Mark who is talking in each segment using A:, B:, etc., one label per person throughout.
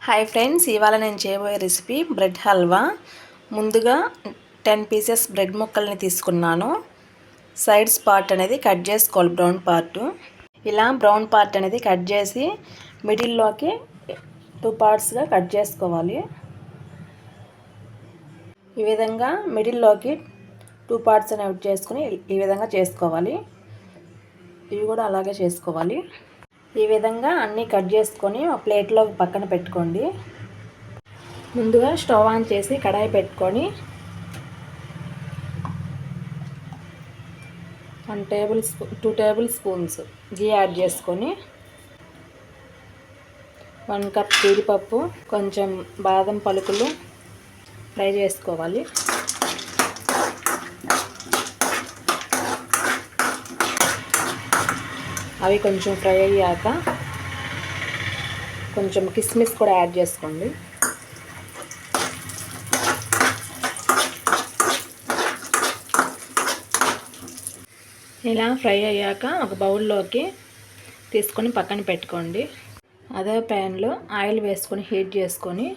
A: Hi friends, ఇవాళ నేను చేయబోయే రెసిపీ బ్రెడ్ హల్వా. ముందుగా 10 పీసెస్ బ్రెడ్ ముక్కల్ని తీసుకున్నాను. సైడ్స్ పార్ట్ అనేది కట్ చేసుకోవాలి, బ్రౌన్ పార్ట్. ఇలా బ్రౌన్ పార్ట్ అనేది కట్ చేసి మిడిల్లోకి 2 పార్ట్స్గా కట్ చేసుకోవాలి. ఈ విధంగా మిడిల్లోకి 2 పార్ట్స్ అనేవి చేసుకుని ఈ విధంగా చేసుకోవాలి. ఇవి కూడా అలాగే చేసుకోవాలి. ఈ విధంగా అన్నీ కట్ చేసుకొని ఒక ప్లేట్లో పక్కన పెట్టుకోండి. ముందుగా స్టవ్ ఆన్ చేసి కడాయి పెట్టుకొని 2 టేబుల్ స్పూన్స్ గీ యాడ్ చేసుకొని 1 కప్ జీడిపప్పు, కొంచెం బాదం పలుకులు ఫ్రై చేసుకోవాలి. అవి కొంచెం ఫ్రై అయ్యాక కొంచెం కిస్మిస్ కూడా యాడ్ చేసుకోండి. ఇలా ఫ్రై అయ్యాక ఒక బౌల్లోకి తీసుకొని పక్కన పెట్టుకోండి. అదే ప్యాన్లో ఆయిల్ వేసుకొని హీట్ చేసుకొని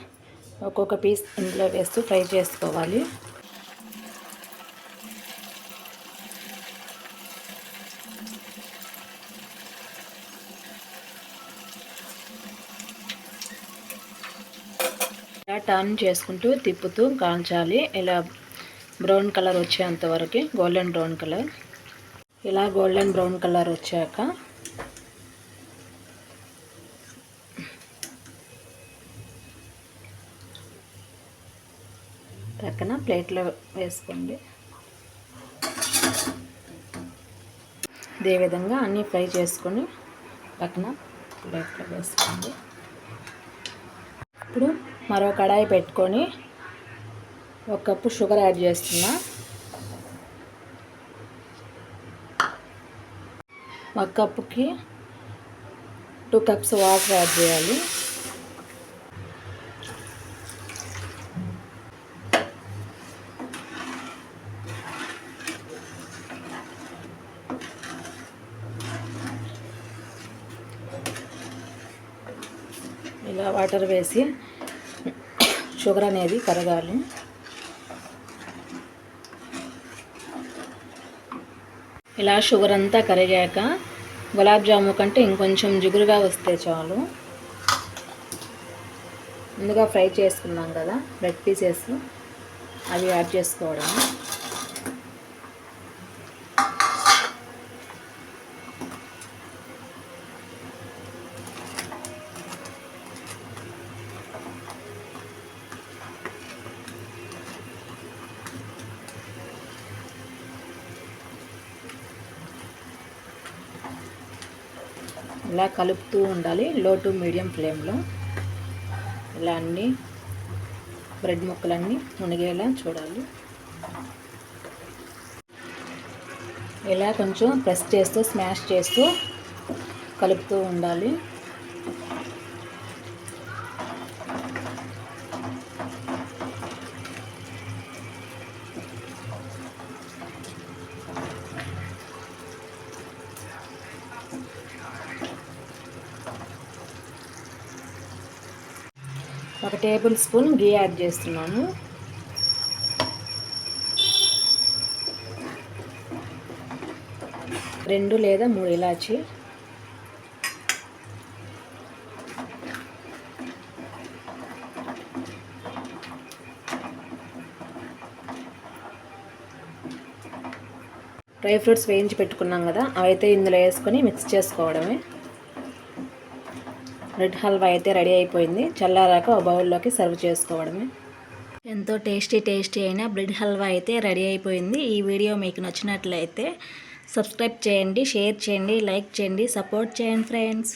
A: ఒక్కొక్క పీస్ ఇందులో వేస్తూ ఫ్రై చేసుకోవాలి. టర్న్ చేసుకుంటూ తిప్పుతూ కాల్చాలి. ఇలా బ్రౌన్ కలర్ వచ్చేంత వరకు, గోల్డెన్ బ్రౌన్ కలర్. ఇలా గోల్డెన్ బ్రౌన్ కలర్ వచ్చాక పక్కన ప్లేట్లో వేసుకోండి. ఇదే విధంగా అన్నీ ఫ్రై చేసుకొని పక్కన ప్లేట్లో వేసుకోండి. ఇప్పుడు మరో కడాయి పెట్టుకొని 1 కప్పు షుగర్ యాడ్ చేస్తున్నా. 1 కప్పుకి 2 కప్స్ వాటర్ యాడ్ చేయాలి. ఇలా వాటర్ వేసి షుగర్ అనేది కరగాలి. ఇలా షుగర్ అంతా కరిగాక గులాబ్ జాము కంటే ఇంకొంచెం జిగురుగా వస్తే చాలు. ముందుగా ఫ్రై చేసుకున్నాం కదా బ్రెడ్ పీసెస్, అవి యాడ్ చేసుకోవడం. ఇలా కలుపుతూ ఉండాలి, లో టు మీడియం ఫ్లేమ్లో. ఇలా అన్నీ బ్రెడ్ ముక్కలన్నీ మునిగేలా చూడాలి. ఇలా కొంచెం ప్రెస్ చేస్తూ, స్మాష్ చేస్తూ కలుపుతూ ఉండాలి. ఒక టేబుల్ స్పూన్ గీ యాడ్ చేస్తున్నాను. రెండు లేదా 3 ఇలాచి, డ్రై ఫ్రూట్స్ వేయించి పెట్టుకున్నాం కదా, అవైతే ఇందులో వేసుకొని మిక్స్ చేసుకోవడమే. బ్రెడ్ హల్వా అయితే రెడీ అయిపోయింది. చల్లారాక ఒక బౌల్లోకి సర్వ్ చేసుకోవడమే. ఎంతో టేస్టీ అయిన బ్రెడ్ హల్వా అయితే రెడీ అయిపోయింది. ఈ వీడియో మీకు నచ్చినట్లయితే సబ్స్క్రైబ్ చేయండి, షేర్ చేయండి, లైక్ చేయండి, సపోర్ట్ చేయండి ఫ్రెండ్స్.